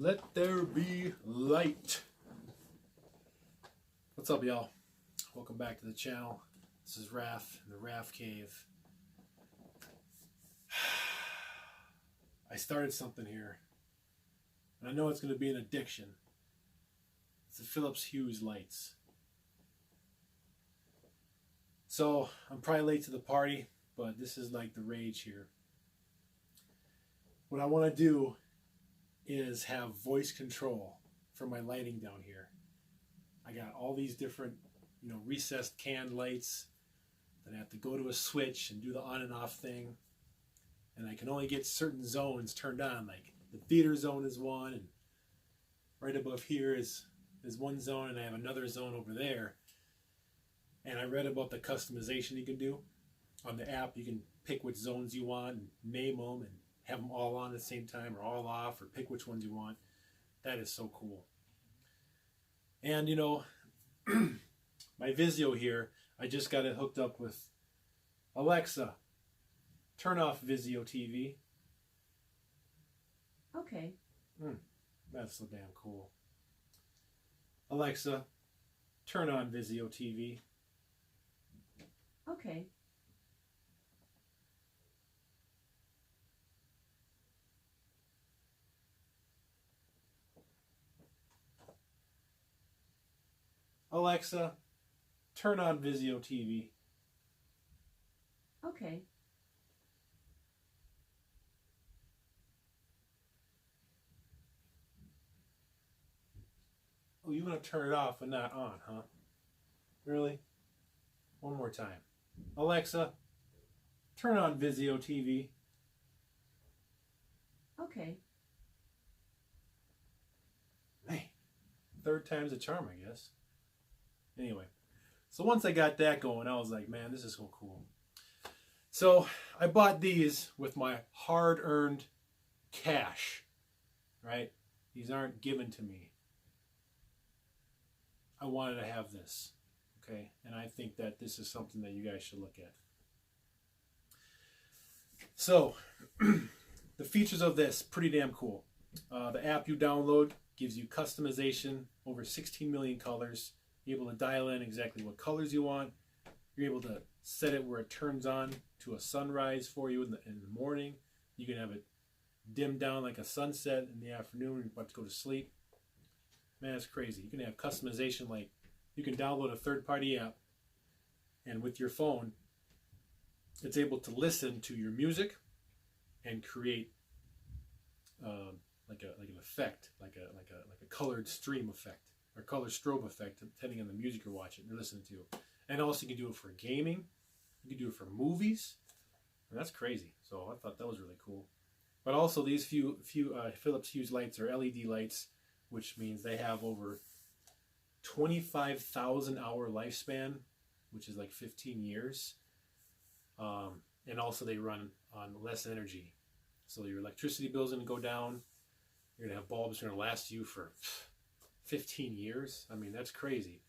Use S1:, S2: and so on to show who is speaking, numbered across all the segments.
S1: Let there be light. What's up, y'all? Welcome back to the channel. This is Raf in the RAFCAVE. I started something here, and I know it's going to be an addiction. It's the Philips Hue lights. So I'm probably late to the party, but this is like the rage here. What I want to do is have voice control for my lighting down here. I got all these different, recessed canned lights. Then I have to go to a switch and do the on and off thing. And I can only get certain zones turned on, like the theater zone is one, and right above here is one zone, and I have another zone over there. And I read about the customization you can do on the app. You can pick which zones you want and name them and have them all on at the same time or all off, or pick which ones you want. That is so cool. And my Vizio here, I just got it hooked up with Alexa. Turn off Vizio TV.
S2: Okay.
S1: That's so damn cool. Alexa, turn on Vizio TV.
S2: Okay.
S1: Alexa, turn on Vizio TV.
S2: Okay.
S1: Oh, you want to turn it off and not on, huh? Really? One more time. Alexa, turn on Vizio TV.
S2: Okay.
S1: Man, third time's a charm, I guess. Anyway, so once I got that going, I was like, man, this is so cool. So I bought these with my hard-earned cash, right? These aren't given to me. I wanted to have this, okay? And I think that this is something that you guys should look at. So, the features of this, pretty damn cool. The app you download gives you customization, over 16 million colors. You're able to dial in exactly what colors you want. You're able to set it where it turns on to a sunrise for you in the morning. You can have it dim down like a sunset in the afternoon when you're about to go to sleep. Man, it's crazy. You can have customization, like you can download a third-party app, and with your phone, it's able to listen to your music and create like an effect, like a colored stream effect or color strobe effect, depending on the music you're watching or listening to. And also, you can do it for gaming. You can do it for movies. And that's crazy. So I thought that was really cool. But also, these few Philips Hue lights are LED lights, which means they have over 25,000 hour lifespan, which is like 15 years. And also they run on less energy. So your electricity bill is going to go down. You're going to have bulbs that are going to last you for 15 years. I mean, that's crazy.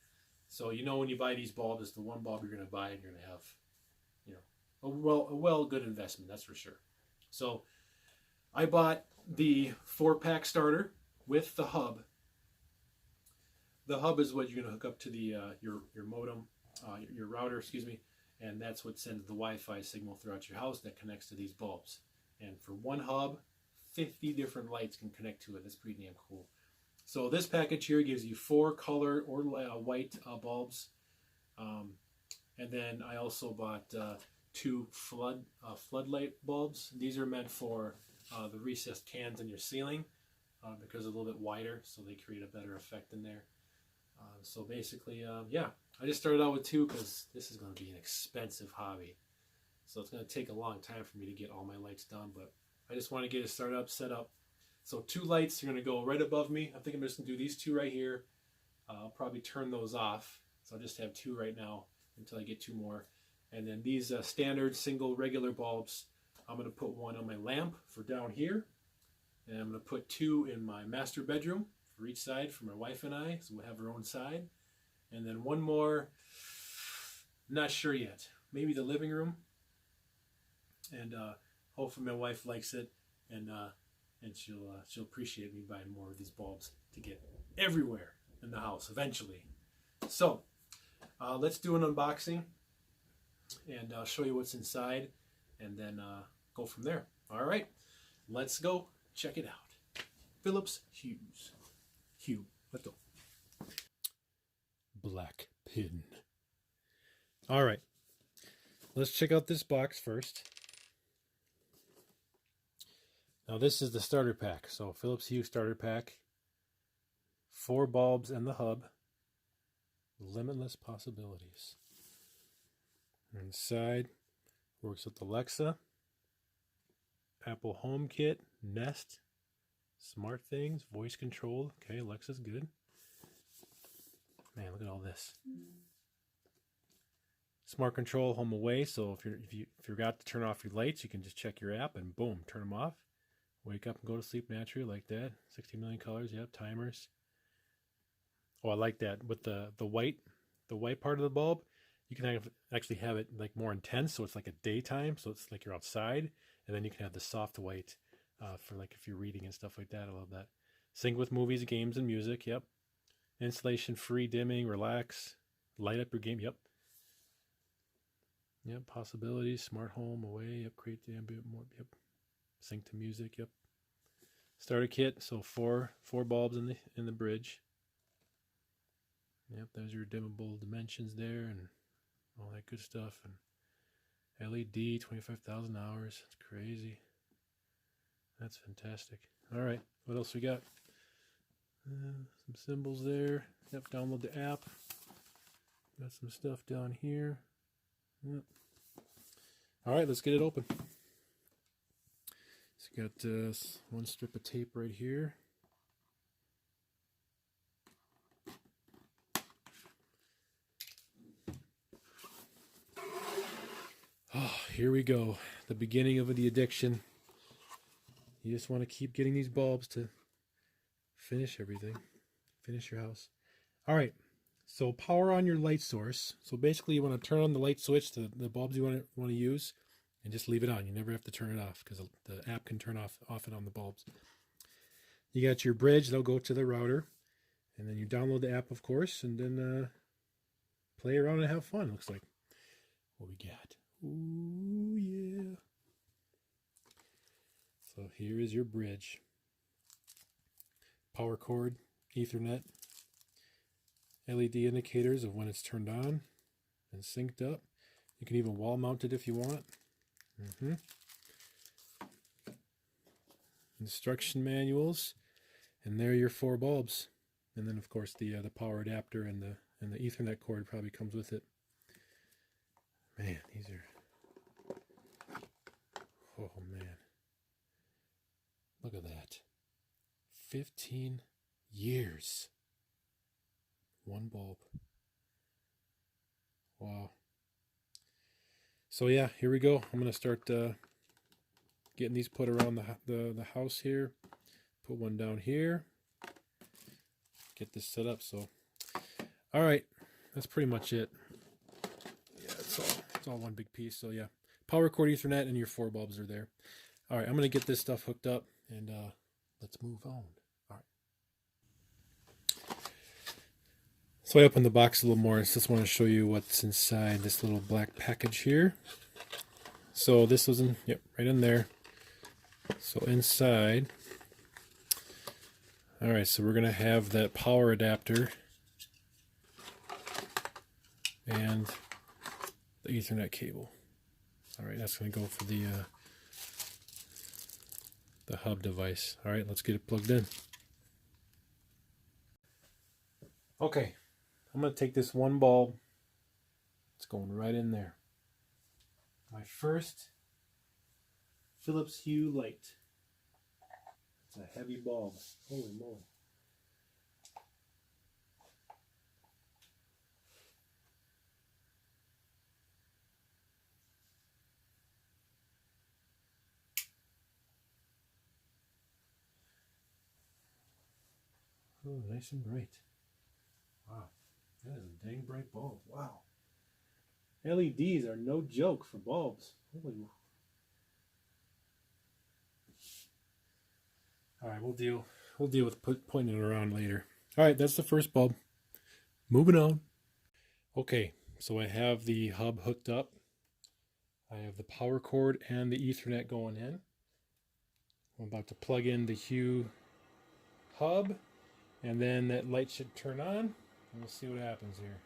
S1: So when you buy these bulbs, it's the one bulb you're going to buy, and you're going to have, a good investment, that's for sure. So I bought the 4-pack starter with the hub. The hub is what you're going to hook up to the your modem, your router, excuse me, and that's what sends the Wi-Fi signal throughout your house that connects to these bulbs. And for one hub, 50 different lights can connect to it. That's pretty damn cool. So this package here gives you 4 color or white bulbs, and then I also bought 2 floodlight bulbs. These are meant for the recessed cans in your ceiling. Because they're a little bit wider, so they create a better effect in there. So basically, I just started out with 2 because this is going to be an expensive hobby. So it's going to take a long time for me to get all my lights done, but I just want to get it set up. So 2 lights are going to go right above me. I think I'm just going to do these 2 right here. I'll probably turn those off. So I'll just have 2 right now until I get 2 more. And then these standard single regular bulbs, I'm going to put one on my lamp for down here. And I'm going to put 2 in my master bedroom for each side for my wife and I, so we'll have our own side. And then 1 more, not sure yet, maybe the living room. And hopefully my wife likes it. And and she'll appreciate me buying more of these bulbs to get everywhere in the house eventually. So let's do an unboxing, and I'll show you what's inside, and then go from there. All right, let's go check it out. Philips Hue, let's go. Black pin. All right, let's check out this box first. Now this is the starter pack. So Philips Hue starter pack. 4 bulbs and the hub. Limitless possibilities. Inside works with Alexa, Apple HomeKit, Nest, Smart Things, voice control. Okay, Alexa's good. Man, look at all this. Smart control, home away. So if you forgot to turn off your lights, you can just check your app and boom, turn them off. Wake up and go to sleep naturally like that. 60 million colors. Yep, timers. Oh, I like that. With the white part of the bulb, you can actually have it like more intense, so it's like a daytime, so it's like you're outside, and then you can have the soft white for like if you're reading and stuff like that. I love that. Sync with movies, games, and music. Yep. Installation free, dimming, relax, light up your game. Yep. Yep. Possibilities, smart home, away. Yep. Create the ambient more. Yep. Sync to music. Yep. Starter kit. So four bulbs in the bridge. Yep. There's your dimmable dimensions there and all that good stuff. And LED, 25,000 hours. That's crazy. That's fantastic. All right. What else we got? Some symbols there. Yep. Download the app. Got some stuff down here. Yep. All right. Let's get it open. It's got one strip of tape right here. Oh, here we go. The beginning of the addiction. You just want to keep getting these bulbs to finish everything. Finish your house. All right. So power on your light source. So basically you want to turn on the light switch to the bulbs you want to use and just leave it on. You never have to turn it off because the app can turn off and on the bulbs. You got your bridge. They'll go to the router. And then you download the app, of course, and then play around and have fun. Looks like what we got. Ooh, yeah. So here is your bridge. Power cord, Ethernet, LED indicators of when it's turned on and synced up. You can even wall mount it if you want. Instruction manuals, and there are your 4 bulbs. And then of course the power adapter and the Ethernet cord probably comes with it. Man, these are, oh man, look at that. 15 years. 1 bulb. Wow. So yeah, here we go. I'm gonna start getting these put around the house here. Put one down here. Get this set up. So, all right, that's pretty much it. Yeah, it's all one big piece. So yeah, power cord, Ethernet, and your 4 bulbs are there. All right, I'm gonna get this stuff hooked up and let's move on. All right. So I opened the box a little more. I just want to show you what's inside this little black package here. So this was right in there. So inside, all right, so we're gonna have that power adapter and the Ethernet cable. All right, that's gonna go for the hub device. All right, let's get it plugged in. Okay, I'm gonna take this 1 bulb. It's going right in there. My first Philips Hue light. It's a heavy bulb. Holy moly. Oh, nice and bright. Wow. That is a dang bright bulb. Wow. LEDs are no joke for bulbs. Holy. All right, we'll deal with pointing it around later. All right, that's the first bulb. Moving on. Okay, so I have the hub hooked up. I have the power cord and the Ethernet going in. I'm about to plug in the Hue hub, and then that light should turn on, and we'll see what happens here.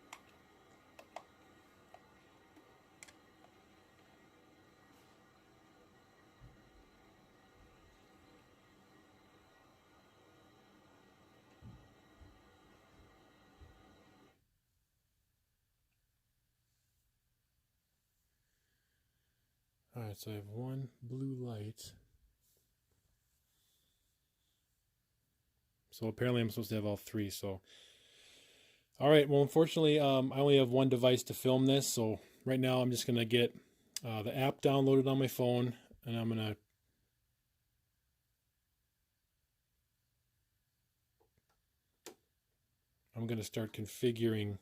S1: All right, so I have one blue light. So apparently I'm supposed to have all three. So, all right. Well, unfortunately, I only have one device to film this. So right now I'm just gonna get the app downloaded on my phone, and I'm gonna start configuring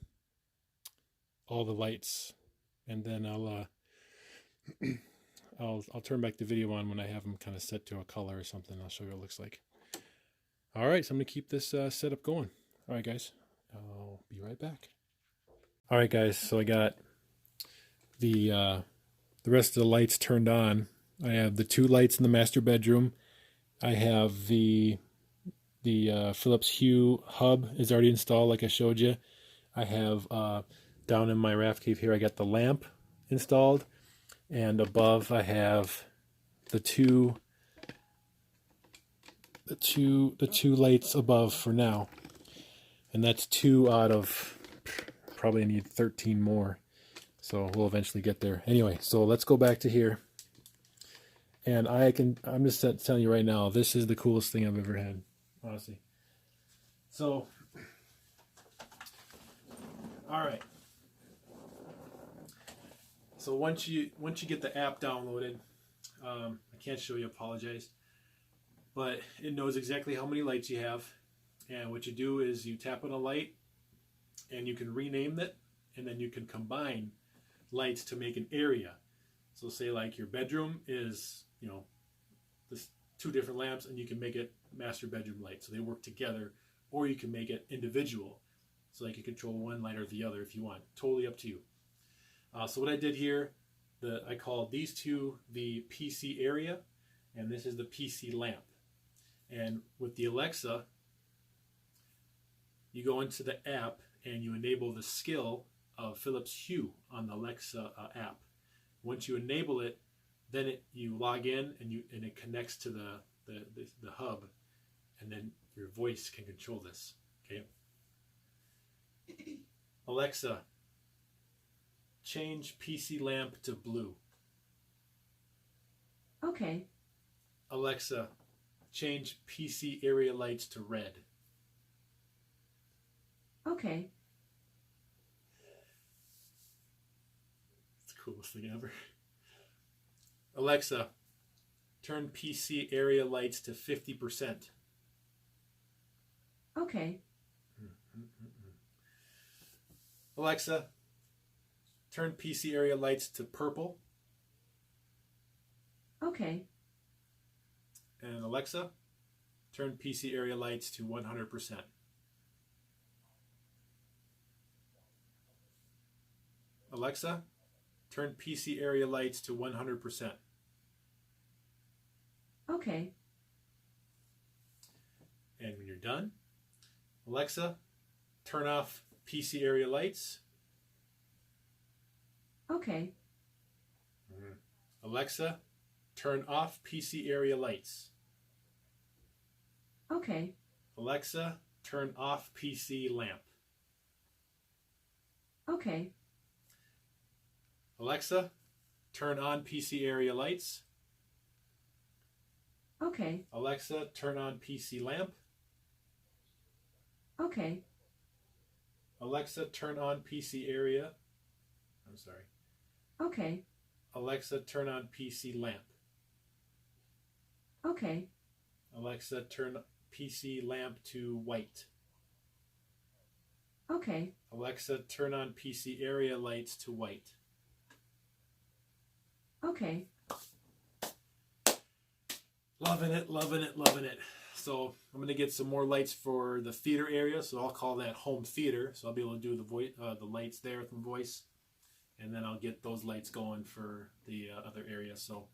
S1: all the lights, and then I'll turn back the video on when I have them kind of set to a color or something. I'll show you what it looks like. All right, so I'm going to keep this setup going. All right, guys, I'll be right back. All right, guys, so I got the rest of the lights turned on. I have the two lights in the master bedroom. I have the Philips Hue hub is already installed, like I showed you. I have down in my RAFCAVE here, I got the lamp installed. And above I have the two lights above for now. And that's 2 out of probably need 13 more. So we'll eventually get there. Anyway, so let's go back to here. And I'm just telling you right now, this is the coolest thing I've ever had, honestly. So, all right. So once you get the app downloaded, I can't show you, apologize, but it knows exactly how many lights you have, and what you do is you tap on a light, and you can rename it, and then you can combine lights to make an area. So say like your bedroom is, this 2 different lamps, and you can make it master bedroom light, so they work together, or you can make it individual, so you can control one light or the other if you want. Totally up to you. So what I did here, I called these two the PC area, and this is the PC lamp. And with the Alexa, you go into the app and you enable the skill of Philips Hue on the Alexa app. Once you enable it, then you log in and it connects to the hub, and then your voice can control this. Okay. Alexa, change PC lamp to blue.
S2: Okay.
S1: Alexa, change PC area lights to red.
S2: Okay.
S1: It's the coolest thing ever. Alexa, turn PC area lights to 50%.
S2: Okay.
S1: Alexa, turn PC area lights to purple.
S2: Okay.
S1: And Alexa, turn PC area lights to 100%. Alexa, turn PC area lights to 100%.
S2: Okay.
S1: And when you're done, Alexa, turn off PC area lights.
S2: Okay.
S1: Alexa, turn off PC area lights.
S2: Okay.
S1: Alexa, turn off PC lamp.
S2: Okay.
S1: Alexa, turn on PC area lights.
S2: Okay.
S1: Alexa, turn on PC lamp.
S2: Okay.
S1: Alexa, turn on PC area. I'm sorry.
S2: Okay.
S1: Alexa, turn on PC lamp.
S2: Okay.
S1: Alexa, turn PC lamp to white.
S2: Okay.
S1: Alexa, turn on PC area lights to white.
S2: Okay.
S1: Loving it, loving it, loving it. So I'm going to get some more lights for the theater area. So I'll call that home theater. So I'll be able to do the lights there with my voice. And then I'll get those lights going for the other area. So,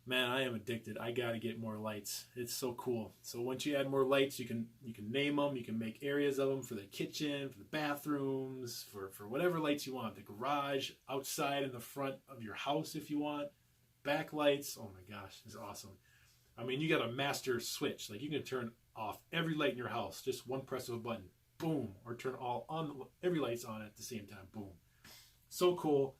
S1: man, I am addicted. I got to get more lights. It's so cool. So once you add more lights, you can name them. You can make areas of them for the kitchen, for the bathrooms, for whatever lights you want. The garage, outside in the front of your house if you want. Backlights. Oh my gosh, it's awesome. I mean, you got a master switch. Like, you can turn off every light in your house. Just one press of a button. Boom. Or turn every light's on at the same time. Boom. So cool.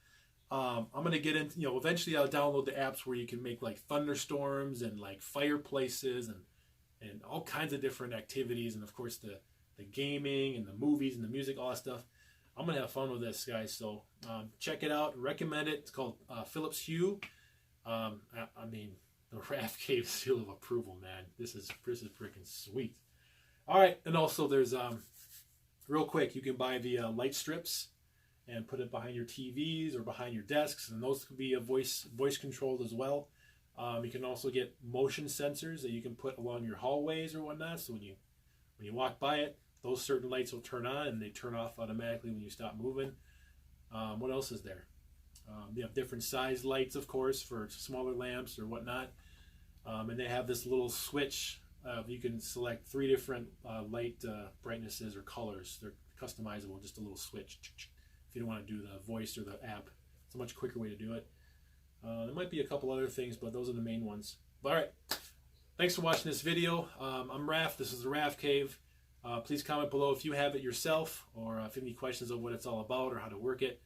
S1: I'm going to get into, eventually I'll download the apps where you can make like thunderstorms and like fireplaces and all kinds of different activities. And of course the gaming and the movies and the music, all that stuff. I'm going to have fun with this, guys. So check it out. Recommend it. It's called Philips Hue. I mean, the RAFCAVE seal of approval, man. This is freaking sweet. All right. And also there's, real quick, you can buy the light strips and put it behind your TVs or behind your desks, and those could be voice controlled as well. You can also get motion sensors that you can put along your hallways or whatnot. So when you walk by it, those certain lights will turn on and they turn off automatically when you stop moving. What else is there? You have different size lights, of course, for smaller lamps or whatnot. And they have this little switch. You can select 3 different light brightnesses or colors. They're customizable, just a little switch. If you don't want to do the voice or the app, it's a much quicker way to do it. There might be a couple other things, but those are the main ones. But, all right, thanks for watching this video. I'm Raf. This is the RAFCAVE. Please comment below if you have it yourself, or if you have any questions of what it's all about or how to work it.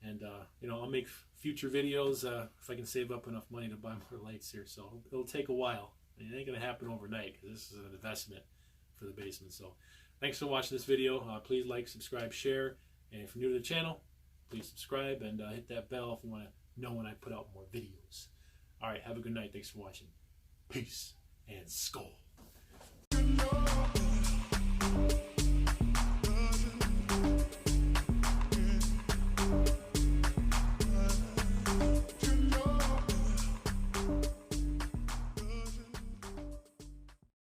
S1: And I'll make future videos if I can save up enough money to buy more lights here. So it'll take a while. It ain't gonna happen overnight because this is an investment for the basement. So thanks for watching this video. Please like, subscribe, share. And if you're new to the channel, please subscribe and hit that bell if you want to know when I put out more videos. All right, have a good night. Thanks for watching. Peace and skull.